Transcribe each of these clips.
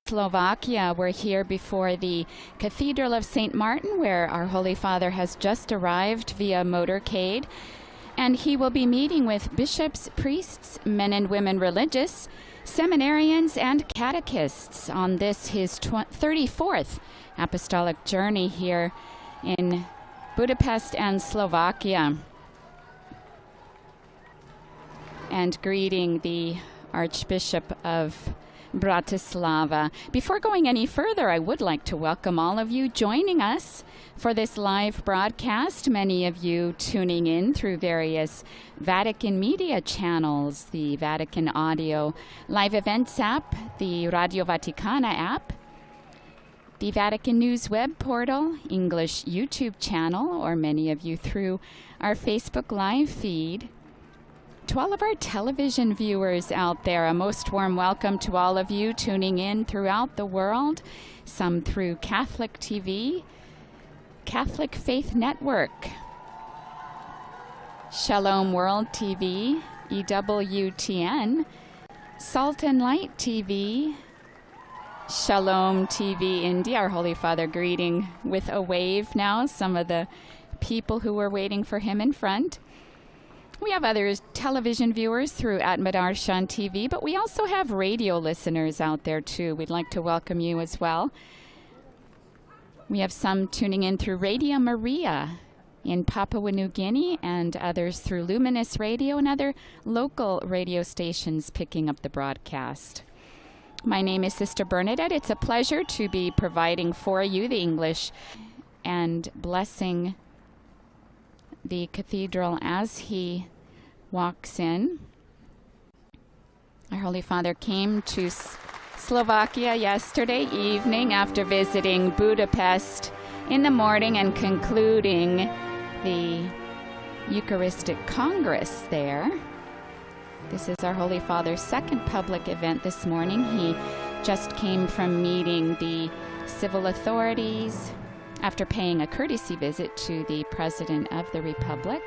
Slovakia. We're here before the Cathedral of St. Martin, where our Holy Father has just arrived via motorcade. And he will be meeting with bishops, priests, men and women religious, seminarians, and catechists on this, his 34th apostolic journey here in Budapest and Slovakia. And greeting the Archbishop of Bratislava. Before going any further, I would like to welcome all of you joining us for this live broadcast. Many of you tuning in through various Vatican media channels, the Vatican Audio Live Events app, the Radio Vaticana app, the Vatican News web portal, English YouTube channel, or many of you through our Facebook Live feed. To all of our television viewers out there, a most warm welcome to all of you tuning in throughout the world, some through Catholic TV, Catholic Faith Network, Shalom World TV, EWTN, Salt and Light TV, Shalom TV India, our Holy Father greeting with a wave now, some of the people who were waiting for him in front. We have other television viewers through Atmadarshan TV, but we also have radio listeners out there too. We'd like to welcome you as well. We have some tuning in through Radio Maria in Papua New Guinea and others through Luminous Radio and other local radio stations picking up the broadcast. My name is Sister Bernadette. It's a pleasure to be providing for you the English and blessing the cathedral as he walks in. Our Holy Father came to Slovakia yesterday evening after visiting Budapest in the morning and concluding the Eucharistic Congress there. This is our Holy Father's second public event this morning. He just came from meeting the civil authorities after paying a courtesy visit to the President of the Republic.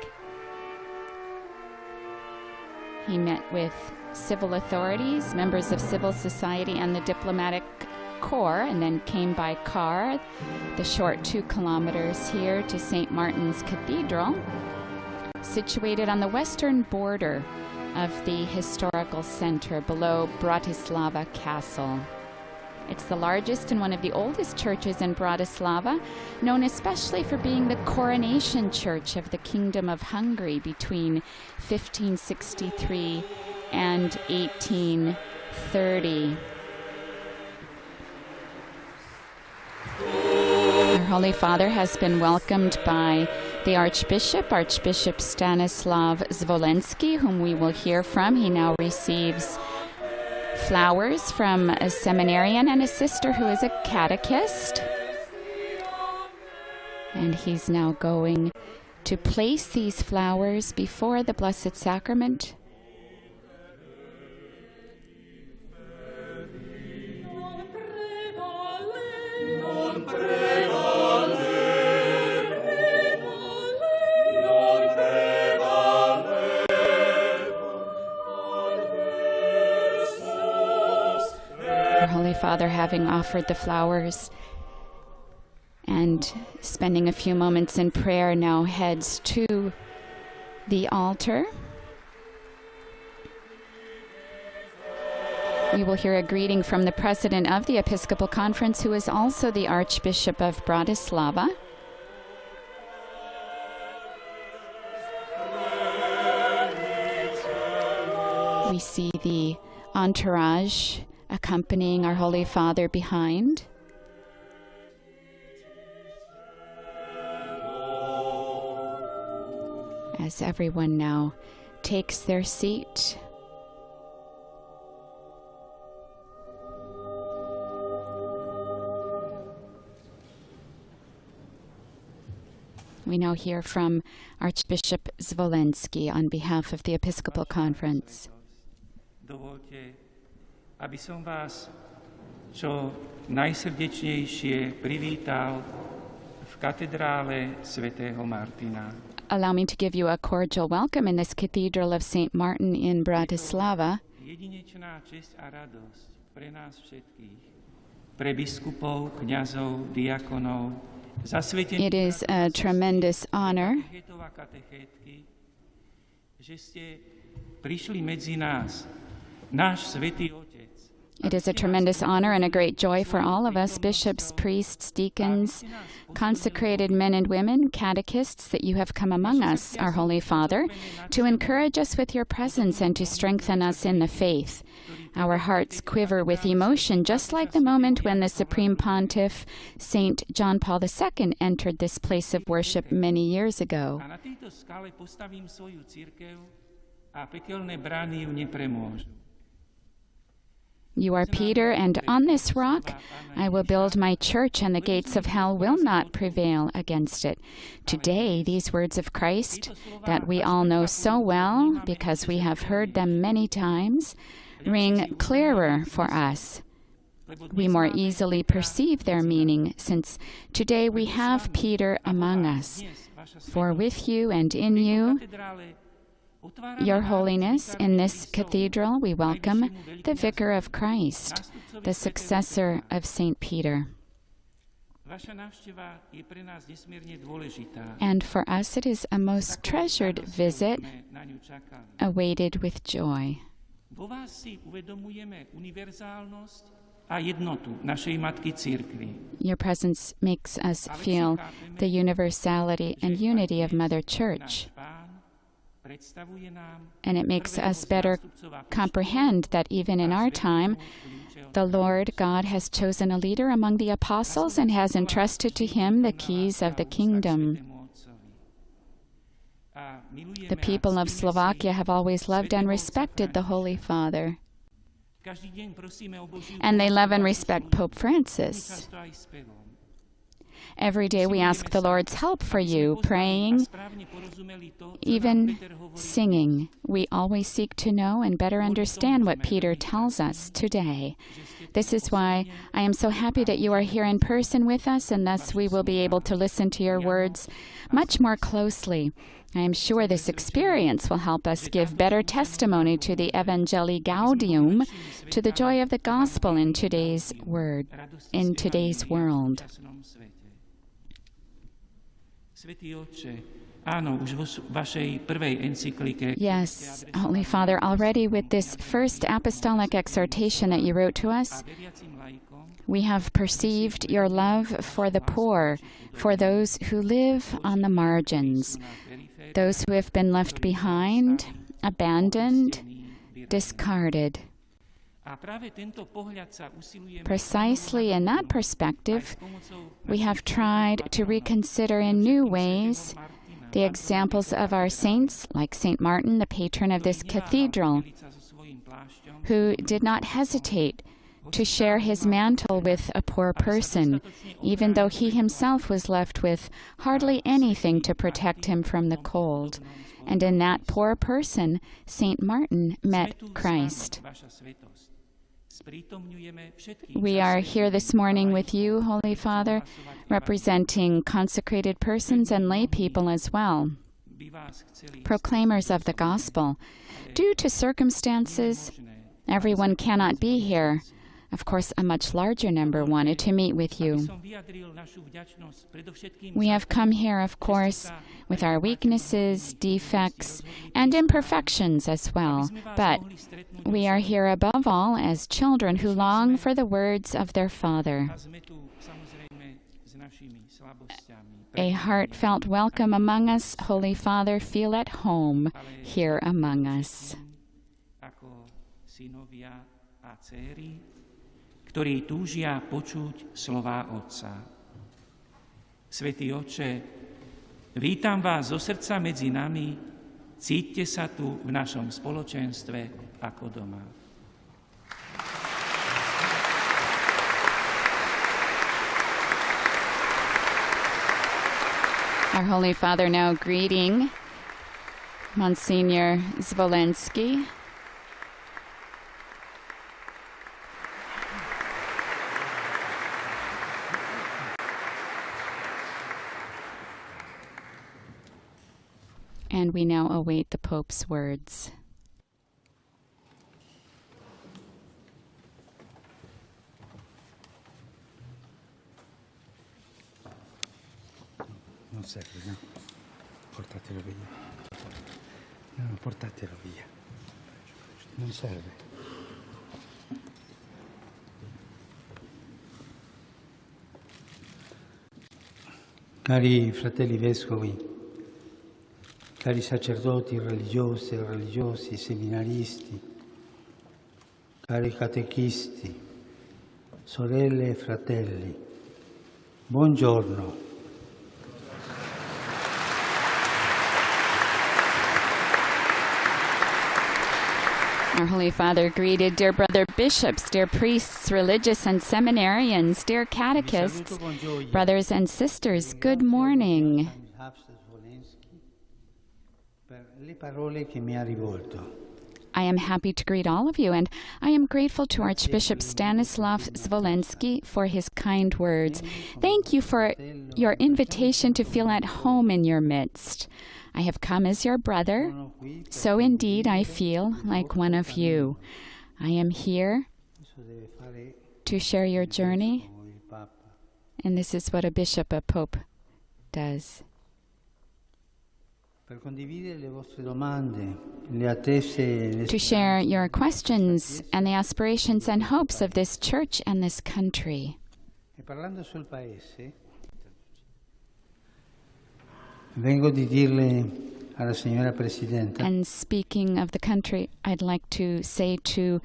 He met with civil authorities, members of civil society, and the diplomatic corps, and then came by car the short 2 kilometers here to St. Martin's Cathedral, situated on the western border of the historical center below Bratislava Castle. It's the largest and one of the oldest churches in Bratislava, known especially for being the coronation church of the Kingdom of Hungary between 1563 and 1830. Our Holy Father has been welcomed by the Archbishop Stanislav Zvolensky, whom we will hear from. He now receives flowers from a seminarian and a sister who is a catechist. And he's now going to place these flowers before the Blessed Sacrament. Holy Father, having offered the flowers and spending a few moments in prayer, now heads to the altar. We will hear a greeting from the President of the Episcopal Conference, who is also the Archbishop of Bratislava. We see the entourage accompanying our Holy Father behind. As everyone now takes their seat. We now hear from Archbishop Zvolensky on behalf of the Episcopal Conference. Aby som vás čo najsrdečnejšie privítal v katedrále svätého Martina. Allow me to give you a cordial welcome in this Cathedral of St. Martin in Bratislava. Jedinečná česť a radosť pre nás všetkých, pre biskupov, kňazov, diakonov, zasvetených It is a tremendous honor katechétov a katechétky, že ste prišli medzi nás, náš Svätý Otec. It is a tremendous honor and a great joy for all of us, bishops, priests, deacons, consecrated men and women, catechists, that you have come among us, our Holy Father, to encourage us with your presence and to strengthen us in the faith. Our hearts quiver with emotion, just like the moment when the Supreme Pontiff, St. John Paul II, entered this place of worship many years ago. A na tejto skale postavím svoju cirkev a pekelné brány ju nepremôžu. You are Peter, and on this rock I will build my church, and the gates of hell will not prevail against it. Today, these words of Christ, that we all know so well because we have heard them many times, ring clearer for us. We more easily perceive their meaning, since today we have Peter among us. For with you and in you, Your Holiness, in this cathedral we welcome the Vicar of Christ, the successor of St. Peter. And for us it is a most treasured visit, awaited with joy. Your presence makes us feel the universality and unity of Mother Church. And it makes us better comprehend that even in our time, the Lord God has chosen a leader among the apostles and has entrusted to him the keys of the kingdom. The people of Slovakia have always loved and respected the Holy Father. And they love and respect Pope Francis. Every day we ask the Lord's help for you, praying, even singing. We always seek to know and better understand what Peter tells us today. This is why I am so happy that you are here in person with us, and thus we will be able to listen to your words much more closely. I am sure this experience will help us give better testimony to the Evangelii Gaudium, to the joy of the gospel in today's world. Yes, Holy Father, already with this first apostolic exhortation that you wrote to us, we have perceived your love for the poor, for those who live on the margins, those who have been left behind, abandoned, discarded. Precisely in that perspective, we have tried to reconsider in new ways the examples of our saints, like St. Martin, the patron of this cathedral, who did not hesitate to share his mantle with a poor person, even though he himself was left with hardly anything to protect him from the cold. And in that poor person, St. Martin met Christ. We are here this morning with you, Holy Father, representing consecrated persons and lay people as well, proclaimers of the gospel. Due to circumstances, everyone cannot be here. Of course, a much larger number wanted to meet with you. We have come here, of course, with our weaknesses, defects, and imperfections as well. But we are here above all as children who long for the words of their Father. A heartfelt welcome among us, Holy Father. Feel at home here among us. Ktorí túžia počuť slová Otca. Svätý Otče, vítam vás zo srdca medzi nami, cíťte sa tu v našom spoločenstve ako doma. Our Holy Father now greeting Monsignor Zvolensky. And we now await the Pope's words. Non serve, no? Portatelo via. No, portatelo via. Non serve. Cari fratelli vescovi, cari sacerdoti religiosi e religiosi, seminaristi, cari catechisti, sorelle e fratelli, buongiorno. Our Holy Father greeted dear brother bishops, dear priests, religious and seminarians, dear catechists, brothers and sisters, good morning. I am happy to greet all of you, and I am grateful to Archbishop Stanislav Zvolensky for his kind words. Thank you for your invitation to feel at home in your midst. I have come as your brother, so indeed I feel like one of you. I am here to share your journey, and this is what a bishop, a pope, does. To share your questions and the aspirations and hopes of this church and this country. And speaking of the country, I'd like to say to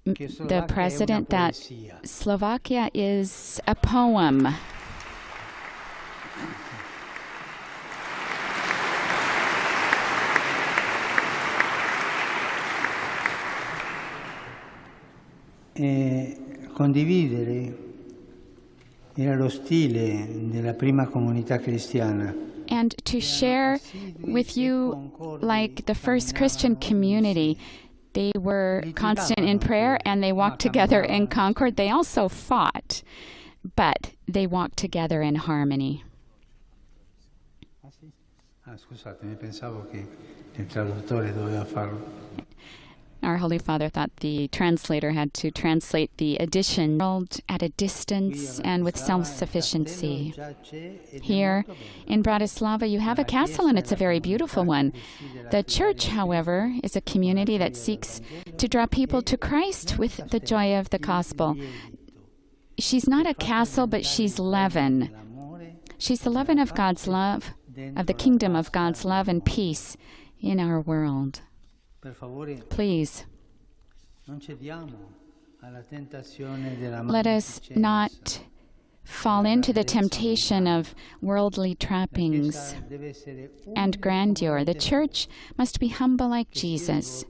the President that Slovakia is a poem. Condividere era lo stile della prima comunità cristiana. And to share with you, like the first Christian community, they were constant in prayer and they walked together in concord. They also fought, but they walked together in harmony. Scusatemi, pensavo che il traduttore doveva farlo. Our Holy Father thought the translator had to translate the edition at a distance and with self-sufficiency. Here in Bratislava, you have a castle, and it's a very beautiful one. The church, however, is a community that seeks to draw people to Christ with the joy of the gospel. She's not a castle, but she's leaven. She's the leaven of God's love, of the kingdom of God's love and peace in our world. Please, let us not fall into the temptation of worldly trappings and grandeur. The church must be humble like Jesus,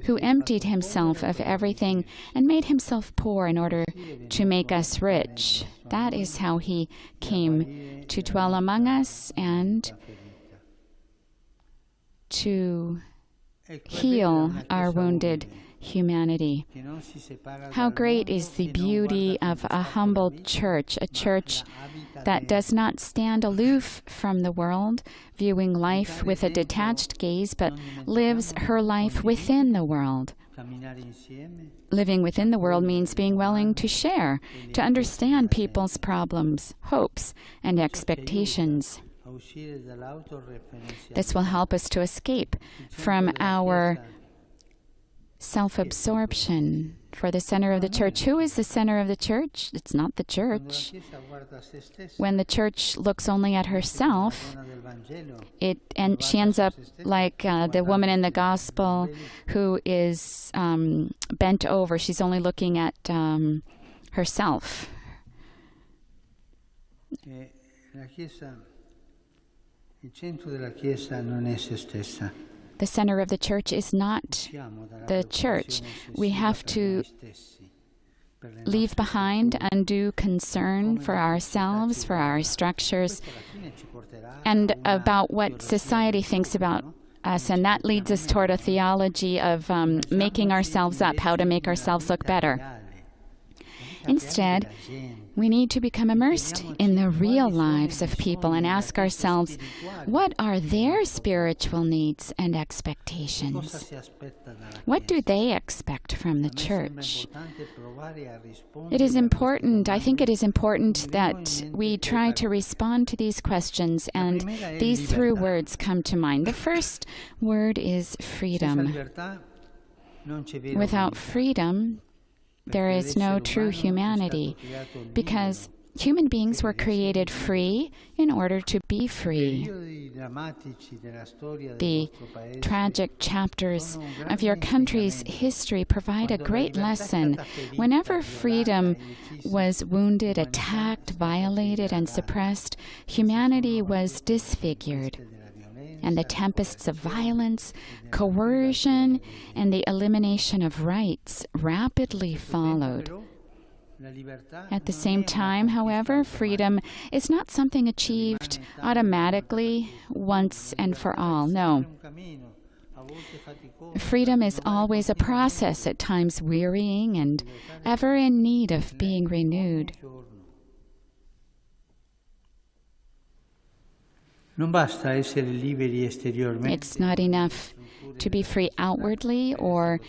who emptied himself of everything and made himself poor in order to make us rich. That is how he came to dwell among us and to heal our wounded humanity. How great is the beauty of a humble church, a church that does not stand aloof from the world, viewing life with a detached gaze, but lives her life within the world. Living within the world means being willing to share, to understand people's problems, hopes, and expectations. This will help us to escape from our self-absorption for the center of the church. Who is the center of the church? It's not the church. When the church looks only at herself, and she ends up like the woman in the gospel who is bent over. She's only looking at herself. The center of the church is not the church. We have to leave behind undue concern for ourselves, for our structures, and about what society thinks about us. And that leads us toward a theology of making ourselves up, how to make ourselves look better. Instead, we need to become immersed in the real lives of people and ask ourselves, what are their spiritual needs and expectations? What do they expect from the church? It is important, I think it is important that we try to respond to these questions, and these three words come to mind. The first word is freedom. Without freedom, there is no true humanity, because human beings were created free in order to be free. The tragic chapters of your country's history provide a great lesson. Whenever freedom was wounded, attacked, violated, and suppressed, humanity was disfigured. And the tempests of violence, coercion, and the elimination of rights rapidly followed. At the same time, however, freedom is not something achieved automatically once and for all. No. Freedom is always a process, at times wearying and ever in need of being renewed. It's not enough to be free outwardly or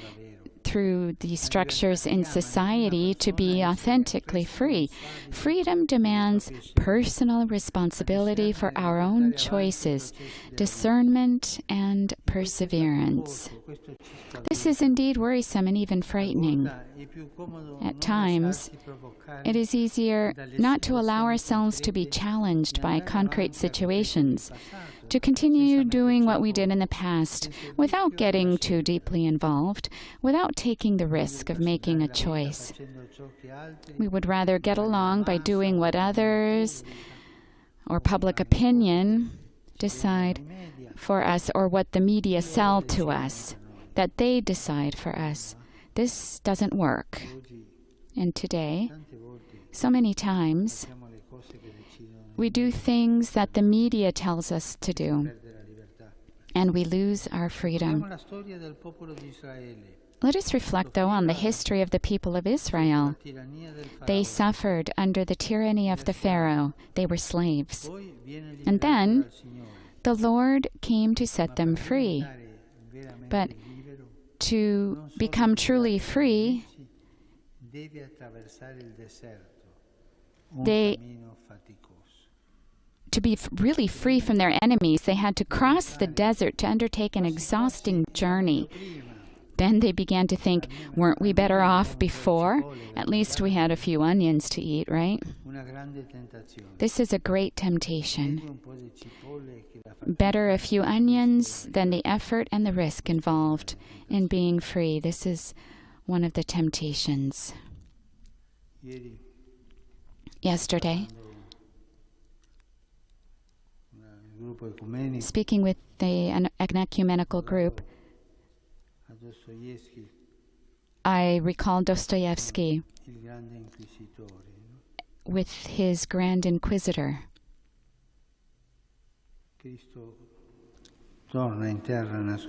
through the structures in society to be authentically free. Freedom demands personal responsibility for our own choices, discernment, and perseverance. This is indeed worrisome and even frightening. At times, it is easier not to allow ourselves to be challenged by concrete situations, to continue doing what we did in the past without getting too deeply involved, without taking the risk of making a choice. We would rather get along by doing what others or public opinion decide for us, or what the media sell to us, that they decide for us. This doesn't work. And today, so many times, we do things that the media tells us to do, and we lose our freedom. Let us reflect, though, on the history of the people of Israel. They suffered under the tyranny of the Pharaoh. They were slaves. And then the Lord came to set them free. But to become truly free, to be really free from their enemies, they had to cross the desert to undertake an exhausting journey. Then they began to think, weren't we better off before? At least we had a few onions to eat, right? This is a great temptation. Better a few onions than the effort and the risk involved in being free. This is one of the temptations. Yesterday, speaking with an ecumenical group, I recalled Dostoevsky with his Grand Inquisitor.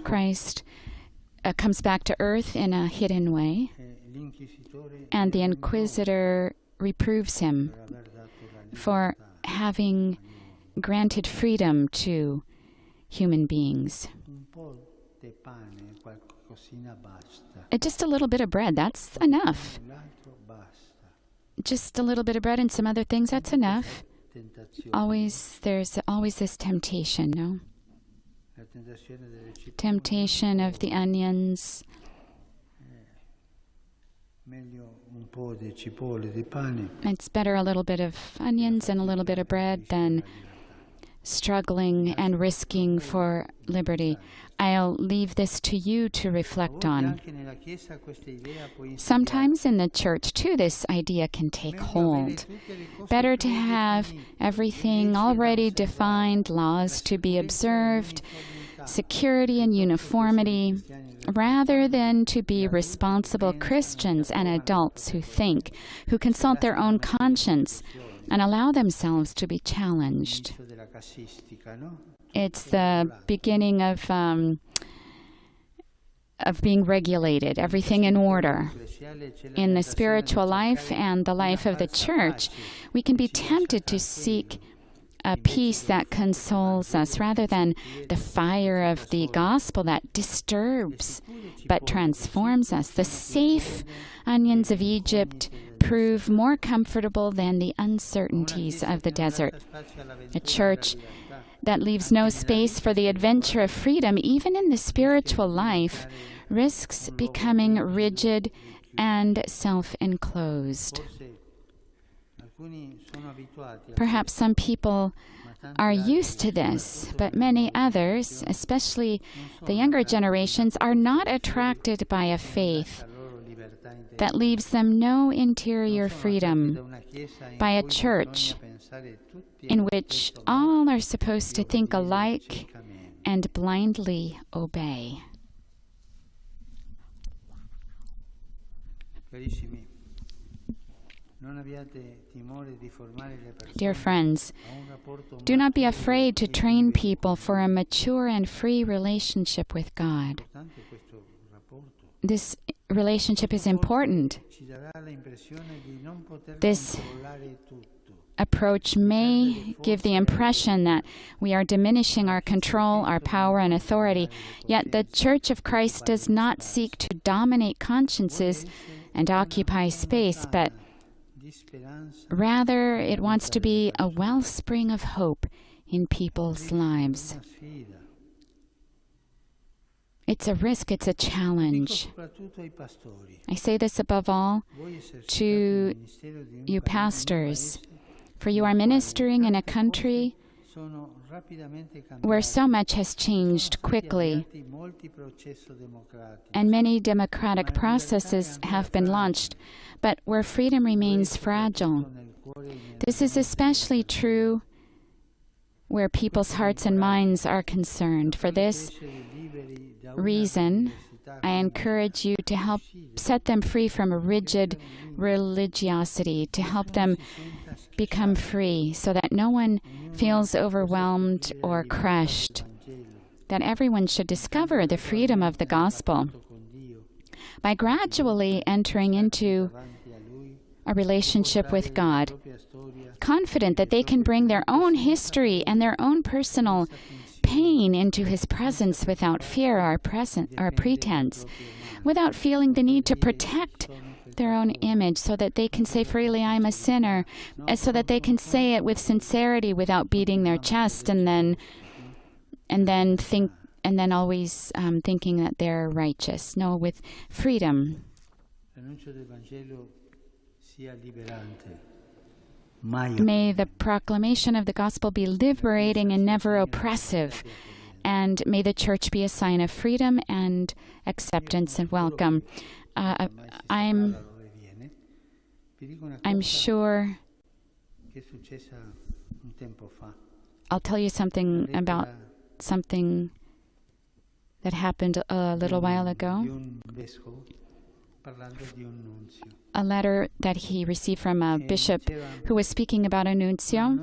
Christ comes back to earth in a hidden way, and the Inquisitor reproves him for having granted freedom to human beings. Just a little bit of bread, that's enough. Just a little bit of bread and some other things, that's enough. There's always this temptation, no? Temptation of the onions. It's better a little bit of onions and a little bit of bread than struggling and risking for liberty. I'll leave this to you to reflect on. Sometimes in the church, too, this idea can take hold. Better to have everything already defined, laws to be observed, security and uniformity, rather than to be responsible Christians and adults who think, who consult their own conscience, and allow themselves to be challenged. It's the beginning of of being regulated, everything in order. In the spiritual life and the life of the church, we can be tempted to seek a peace that consoles us rather than the fire of the gospel that disturbs but transforms us. The safe onions of Egypt prove more comfortable than the uncertainties of the desert. A church that leaves no space for the adventure of freedom, even in the spiritual life, risks becoming rigid and self-enclosed. Perhaps some people are used to this, but many others, especially the younger generations, are not attracted by a faith that leaves them no interior freedom, by a church in which all are supposed to think alike and blindly obey. Dear friends, do not be afraid to train people for a mature and free relationship with God. This relationship is important. This approach may give the impression that we are diminishing our control, our power, and authority, yet the Church of Christ does not seek to dominate consciences and occupy space, but rather it wants to be a wellspring of hope in people's lives. It's a risk, it's a challenge. I say this above all to you pastors, for you are ministering in a country where so much has changed quickly, and many democratic processes have been launched, but where freedom remains fragile. This is especially true where people's hearts and minds are concerned. For this reason, I encourage you to help set them free from a rigid religiosity, to help them become free so that no one feels overwhelmed or crushed, that everyone should discover the freedom of the gospel by gradually entering into a relationship with God, confident that they can bring their own history and their own personal pain into His presence without fear or pretense, without feeling the need to protect their own image, so that they can say freely, "I'm a sinner," so that they can say it with sincerity without beating their chest and then always thinking that they're righteous. No, with freedom. May the proclamation of the gospel be liberating and never oppressive, and may the church be a sign of freedom and acceptance and welcome. I'm sure I'll tell you something about something that happened a little while ago. A letter that he received from a bishop who was speaking about a nuncio.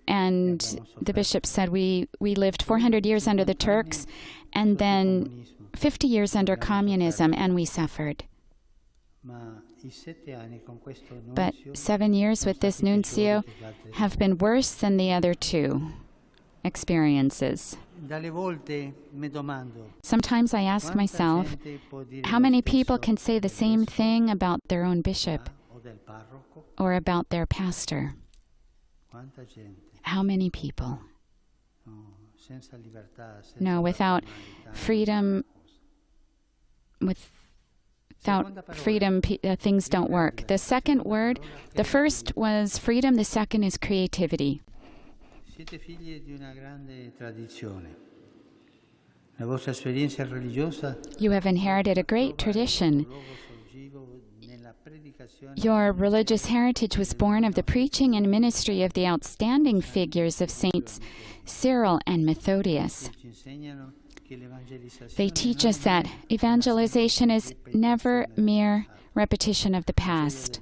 And the bishop said, we lived 400 years under the Turks and then 50 years under communism, and we suffered. But 7 years with this nuncio have been worse than the other two experiences. Sometimes I ask myself, how many people can say the same thing about their own bishop or about their pastor? How many people? No, without freedom, things don't work. The second word, the first was freedom, the second is creativity. You have inherited a great tradition. Your religious heritage was born of the preaching and ministry of the outstanding figures of Saints Cyril and Methodius. They teach us that evangelization is never mere repetition of the past.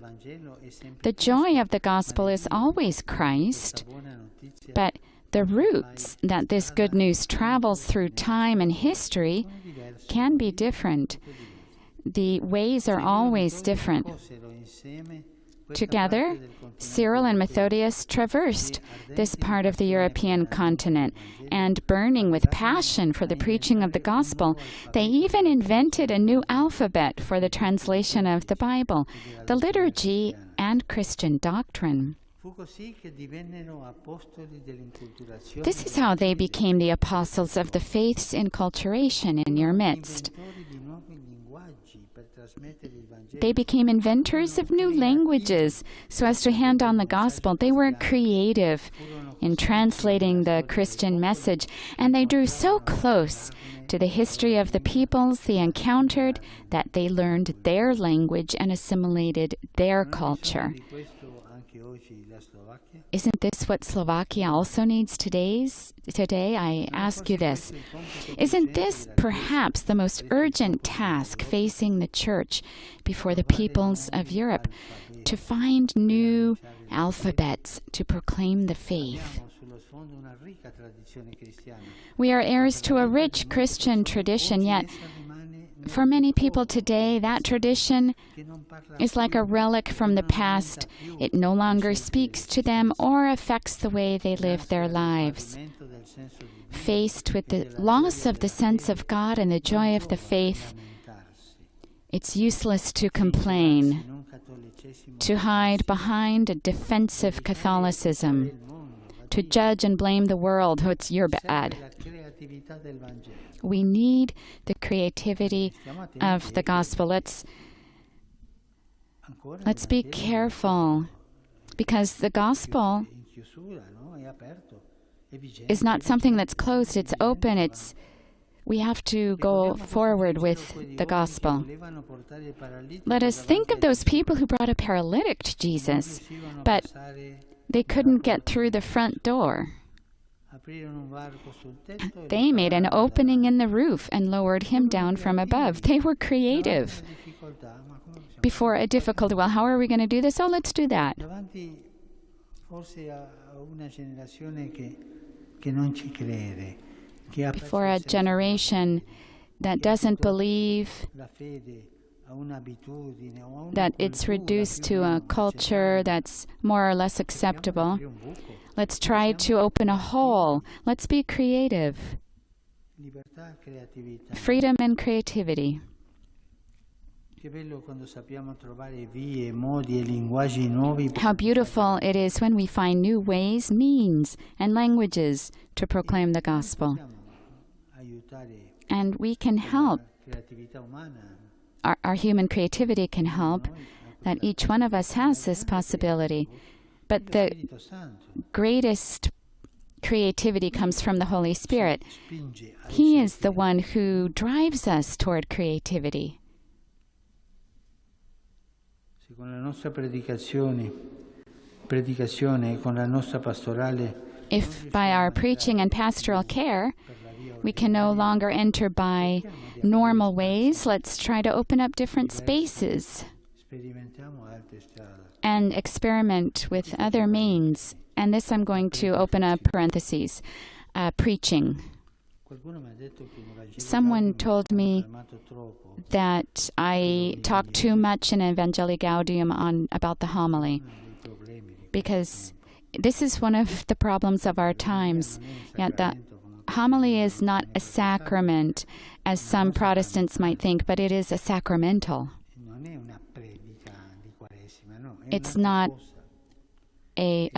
The joy of the gospel is always Christ, but the routes that this good news travels through time and history can be different. The ways are always different. Together, Cyril and Methodius traversed this part of the European continent, and burning with passion for the preaching of the gospel, they even invented a new alphabet for the translation of the Bible, the liturgy, and Christian doctrine. This is how they became the apostles of the faith's inculturation in your midst. They became inventors of new languages so as to hand on the gospel. They were creative in translating the Christian message, and they drew so close to the history of the peoples they encountered that they learned their language and assimilated their culture. Isn't this what Slovakia also needs today? I ask you this. Isn't this perhaps the most urgent task facing the Church before the peoples of Europe? To find new alphabets to proclaim the faith. We are heirs to a rich Christian tradition, yet for many people today, that tradition is like a relic from the past. It no longer speaks to them or affects the way they live their lives. Faced with the loss of the sense of God and the joy of the faith, it's useless to complain, to hide behind a defensive Catholicism, to judge and blame the world. Oh, it's your bad. We need the creativity of the gospel. Let's be careful, because the gospel is not something that's closed. It's open. We have to go forward with the gospel. Let us think of those people who brought a paralytic to Jesus, but they couldn't get through the front door. They made an opening in the roof and lowered him down from above. They were creative. Before a difficulty, well, how are we going to do this? Oh, let's do that. Before a generation that doesn't believe, that it's reduced to a culture that's more or less acceptable. Let's try to open a hole. Let's be creative. Freedom and creativity. How beautiful it is when we find new ways, means, and languages to proclaim the gospel. And we can help. Our human creativity can help, that each one of us has this possibility. But the greatest creativity comes from the Holy Spirit. He is the one who drives us toward creativity. If by our preaching and pastoral care we can no longer enter by normal ways, let's try to open up different spaces and experiment with other means. And this I'm going to open up parentheses. Preaching. Someone told me that I talk too much in Evangelii Gaudium about the homily, because this is one of the problems of our times. Yet the homily is not a sacrament, as some Protestants might think, but it is a sacramental. It's not a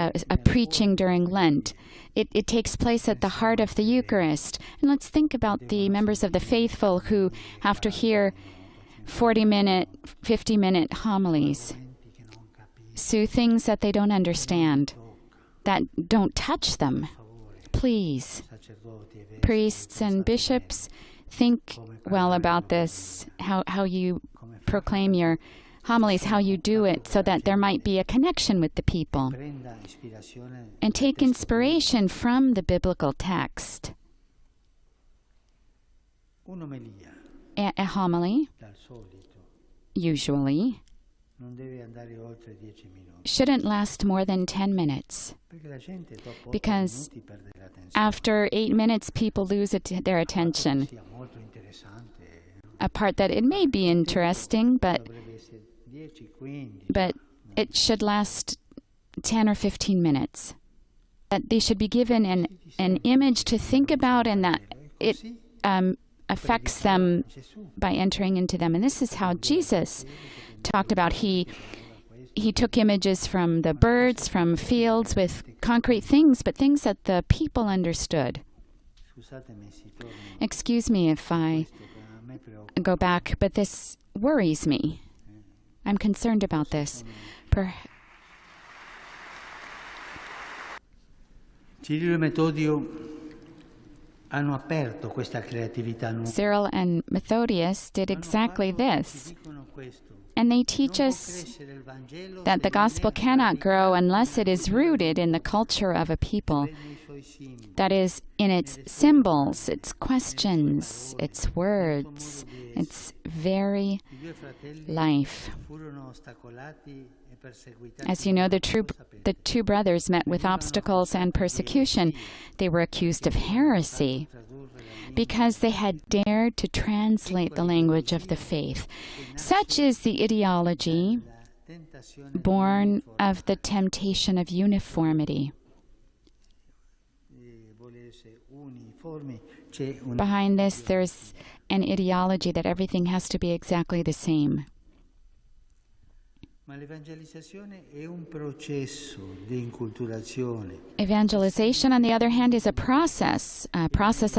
preaching during Lent. It takes place at the heart of the Eucharist. And let's think about the members of the faithful who have to hear 40-minute, 50-minute homilies, so things that they don't understand, that don't touch them. Please, priests and bishops, think well about this, how you proclaim your homilies, how you do it, so that there might be a connection with the people. And take inspiration from the biblical text. Un'omelia, a homily, dal solito, usually, non deve andare oltre 10 minuti. shouldn't last more than 10 minutes. Perché la gente dopo 8 Because minuti perde l'attenzione. after 8 minutes, people lose their attention. Sia molto interessante, A part that it may be interesting, but dovrebbe essere 10, 15. it should last 10 or 15 minutes. That they should be given an image to think about, and that it affects them by entering into them. And this is how Jesus talked about. He took images from the birds, from fields with concrete things, but things that the people understood. Excuse me if I go back, but this worries me. I'm concerned about this. Cirillo e Metodio hanno aperto questa creatività nuova. Cyril and Methodius did exactly this. And they teach us that the gospel cannot grow unless it is rooted in the culture of a people. That is, in its symbols, its questions, its words, its very life. As you know, the two brothers met with obstacles and persecution. They were accused of heresy because they had dared to translate the language of the faith. Such is the ideology born of the temptation of uniformity. Behind this, there's an ideology that everything has to be exactly the same. Evangelization, on the other hand, is a process of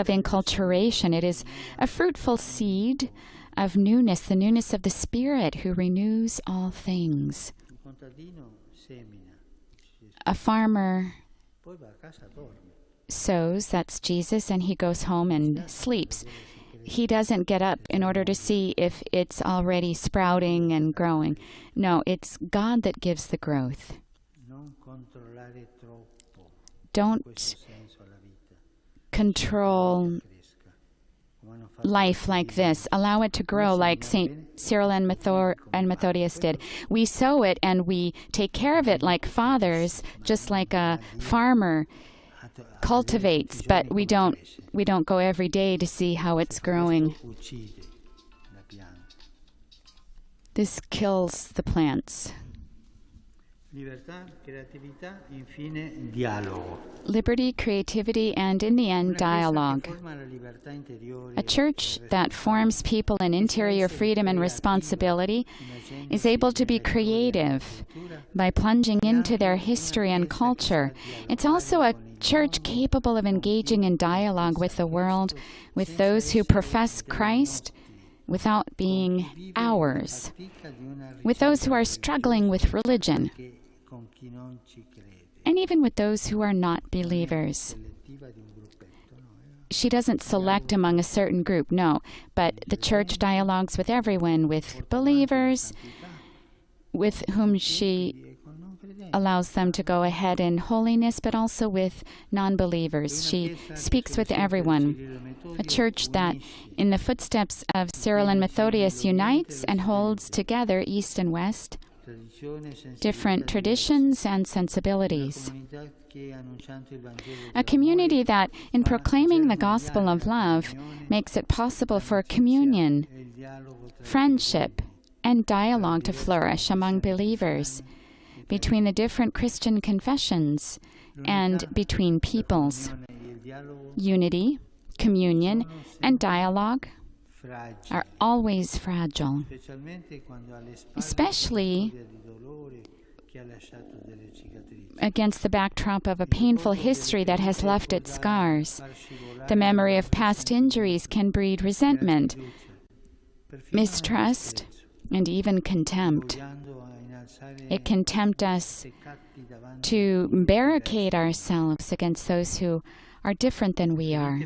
enculturation. It is a fruitful seed of newness, the newness of the Spirit who renews all things. A farmer sows, that's Jesus, and he goes home and sleeps. He doesn't get up in order to see if it's already sprouting and growing. No, it's God that gives the growth. Don't control life like this. Allow it to grow like St. Cyril and Methodius did. We sow it and we take care of it like fathers, just like a farmer cultivates, but we don't go every day to see how it's growing. This kills the plants. Liberty, creativity, and in the end, dialogue. A church that forms people in interior freedom and responsibility is able to be creative by plunging into their history and culture. It's also a church capable of engaging in dialogue with the world, with those who profess Christ without being ours, with those who are struggling with religion, and even with those who are not believers. She doesn't select among a certain group, no, but the church dialogues with everyone, with believers, with whom she allows them to go ahead in holiness, but also with non-believers. She speaks with everyone. A church that, in the footsteps of Cyril and Methodius, unites and holds together East and West, different traditions and sensibilities. A community that, in proclaiming the gospel of love, makes it possible for communion, friendship, and dialogue to flourish among believers, between the different Christian confessions, and between peoples. Unity, communion, and dialogue are always fragile, especially against the backdrop of a painful history that has left its scars. The memory of past injuries can breed resentment, mistrust, and even contempt. It can tempt us to barricade ourselves against those who are different than we are.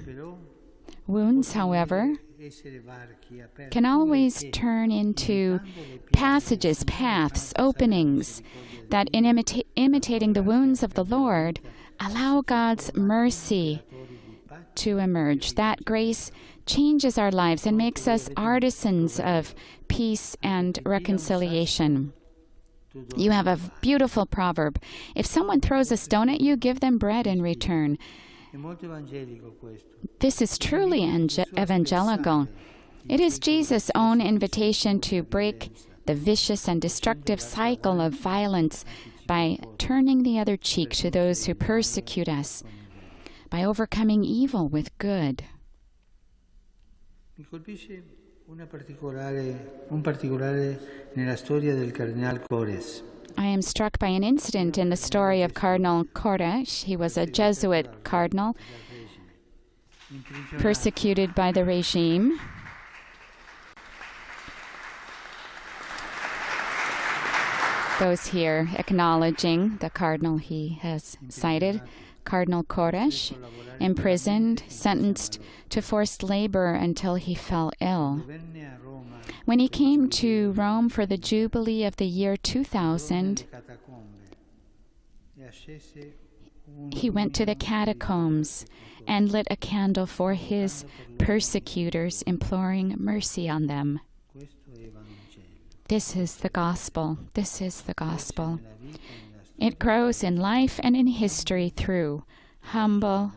Wounds, however, can always turn into passages, paths, openings that, in imitating the wounds of the Lord, allow God's mercy to emerge. That grace changes our lives and makes us artisans of peace and reconciliation. You have a beautiful proverb. If someone throws a stone at you, give them bread in return. This is truly evangelical. It is Jesus' own invitation to break the vicious and destructive cycle of violence by turning the other cheek to those who persecute us, by overcoming evil with good. Mi colpisce un particolare nella storia del Cardinal Cores. I am struck by an incident in the story of Cardinal Cores. He was a Jesuit cardinal, persecuted by the regime. Those here acknowledging the cardinal he has cited, Cardinal Cores, imprisoned, sentenced to forced labor until he fell ill. When he came to Rome for the Jubilee of the year 2000, he went to the catacombs and lit a candle for his persecutors, imploring mercy on them. This is the gospel. This is the gospel. It grows in life and in history through humble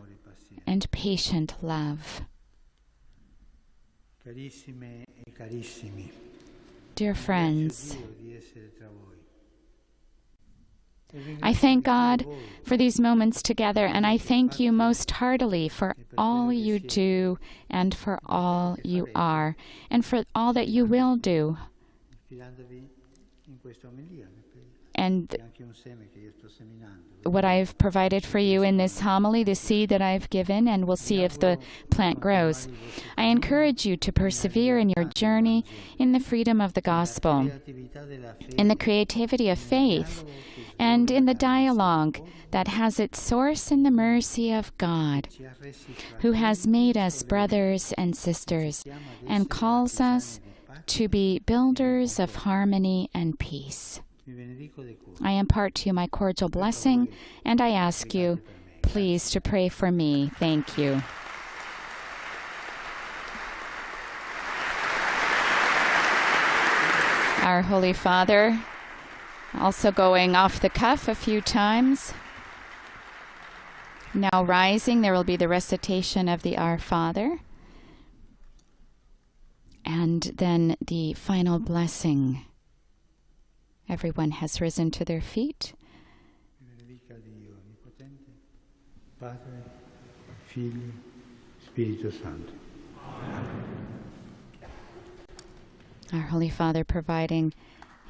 and patient love. Dear friends, I thank God for these moments together, and I thank you most heartily for all you do and for all you are, and for all that you will do. And what I've provided for you in this homily, the seed that I've given, and we'll see if the plant grows. I encourage you to persevere in your journey in the freedom of the gospel, in the creativity of faith, and in the dialogue that has its source in the mercy of God, who has made us brothers and sisters and calls us to be builders of harmony and peace. I impart to you my cordial blessing, and I ask you, please, to pray for me. Thank you. Our Holy Father, also going off the cuff a few times. Now rising, there will be the recitation of the Our Father, and then the final blessing. Everyone has risen to their feet. Padre, Figlio, Spirito Santo. Our Holy Father providing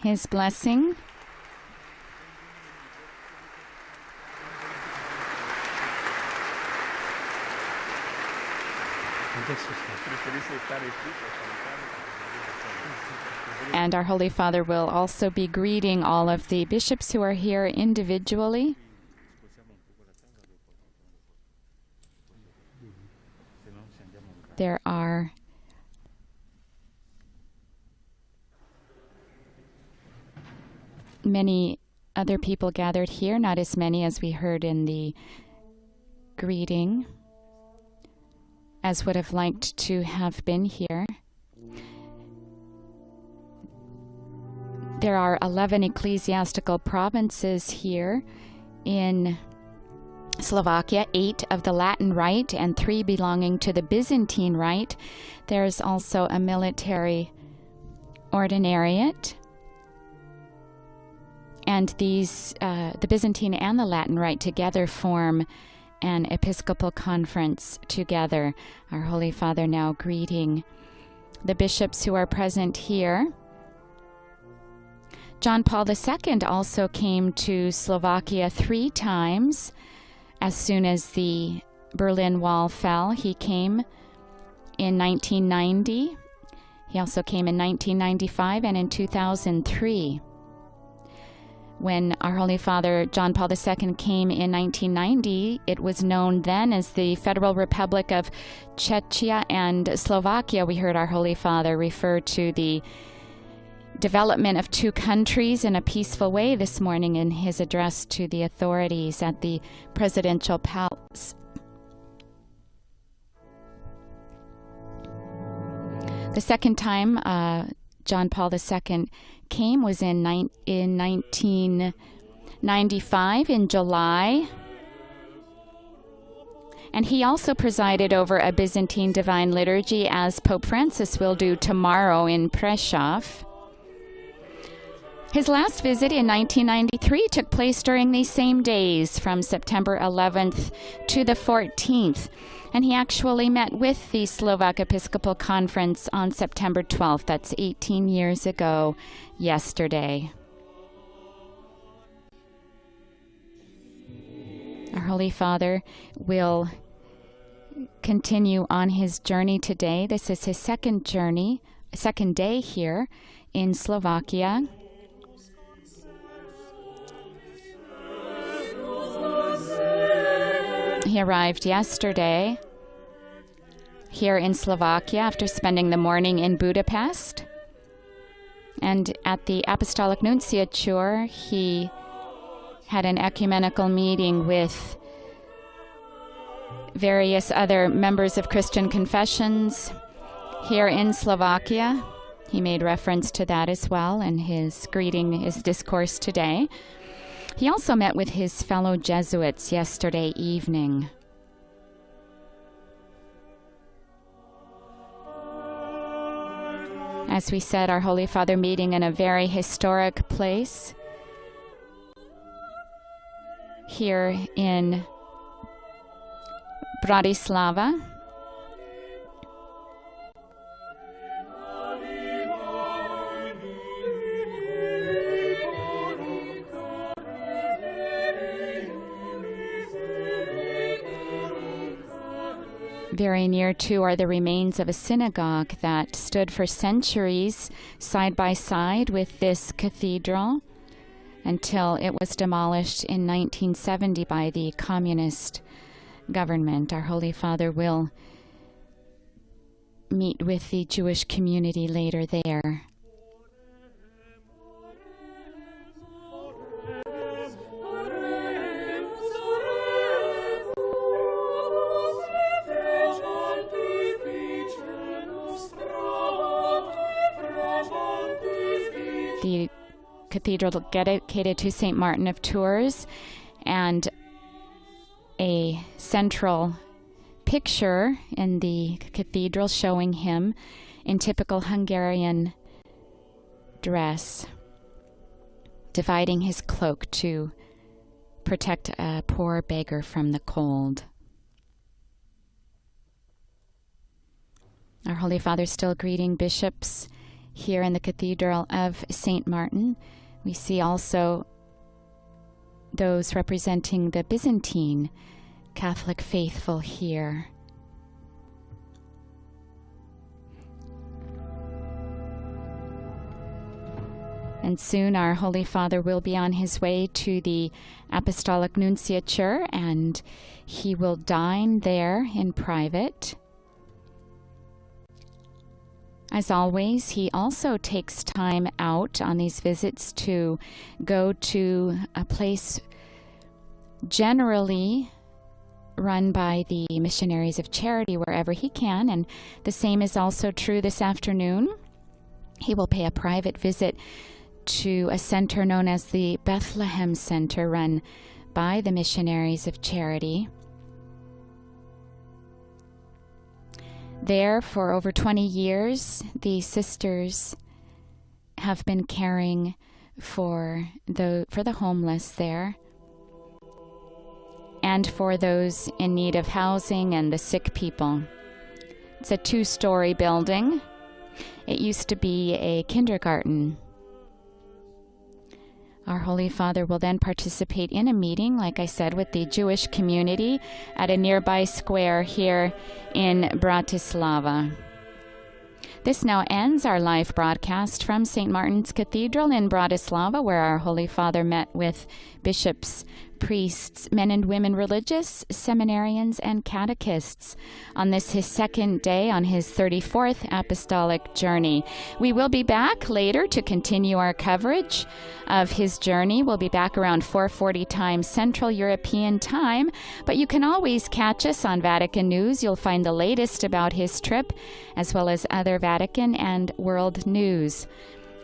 his blessing. And our Holy Father will also be greeting all of the bishops who are here individually. There are many other people gathered here, not as many as we heard in the greeting, as would have liked to have been here. There are 11 ecclesiastical provinces here in Slovakia, 8 of the Latin Rite and 3 belonging to the Byzantine Rite. There's also a military ordinariate. And these, the Byzantine and the Latin Rite together form an Episcopal conference together. Our Holy Father now greeting the bishops who are present here. John Paul II also came to Slovakia 3 times. As soon as the Berlin Wall fell, he came in 1990. He also came in 1995 and in 2003. When our Holy Father John Paul II came in 1990, it was known then as the Federal Republic of Czechia and Slovakia. We heard our Holy Father refer to the development of 2 countries in a peaceful way this morning in his address to the authorities at the presidential palace. The second time John Paul II came was in 1995 in July. And he also presided over a Byzantine Divine Liturgy, as Pope Francis will do tomorrow in Prešov. His last visit in 1993 took place during these same days, from September 11th to the 14th. And he actually met with the Slovak Episcopal Conference on September 12th. That's 18 years ago yesterday. Our Holy Father will continue on his journey today. This is his second day here in Slovakia. He arrived yesterday here in Slovakia after spending the morning in Budapest. And at the Apostolic Nunciature, he had an ecumenical meeting with various other members of Christian confessions here in Slovakia. He made reference to that as well in his discourse today. He also met with his fellow Jesuits yesterday evening. As we said, our Holy Father meeting in a very historic place here in Bratislava. Very near too are the remains of a synagogue that stood for centuries side by side with this cathedral until it was demolished in 1970 by the communist government. Our Holy Father will meet with the Jewish community later there. The cathedral dedicated to St. Martin of Tours, and a central picture in the cathedral showing him in typical Hungarian dress, dividing his cloak to protect a poor beggar from the cold. Our Holy Father still greeting bishops here in the Cathedral of St. Martin. We see also those representing the Byzantine Catholic faithful here. And soon our Holy Father will be on his way to the Apostolic Nunciature, and he will dine there in private. As always, he also takes time out on these visits to go to a place generally run by the missionaries of charity wherever he can, and the same is also true this afternoon. He will pay a private visit to a center known as the Bethlehem Center, run by the missionaries of charity. There, for over 20 years, the sisters have been caring for the homeless there, and for those in need of housing and the sick people. It's a 2-story building. It used to be a kindergarten. Our Holy Father will then participate in a meeting, like I said, with the Jewish community at a nearby square here in Bratislava. This now ends our live broadcast from St. Martin's Cathedral in Bratislava, where our Holy Father met with bishops priests, men and women religious, seminarians, and catechists on this his second day on his 34th apostolic journey. We will be back later to continue our coverage of his journey. We'll be back around 4:40 time Central European time, but you can always catch us on Vatican News. You'll find the latest about his trip, as well as other Vatican and world news.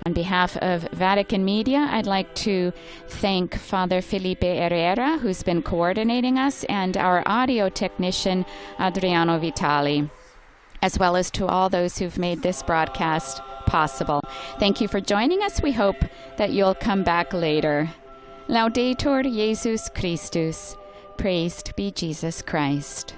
On behalf of Vatican Media, I'd like to thank Father Felipe Herrera, who's been coordinating us, and our audio technician, Adriano Vitali, as well as to all those who've made this broadcast possible. Thank you for joining us. We hope that you'll come back later. Laudetur Jesus Christus. Praised be Jesus Christ.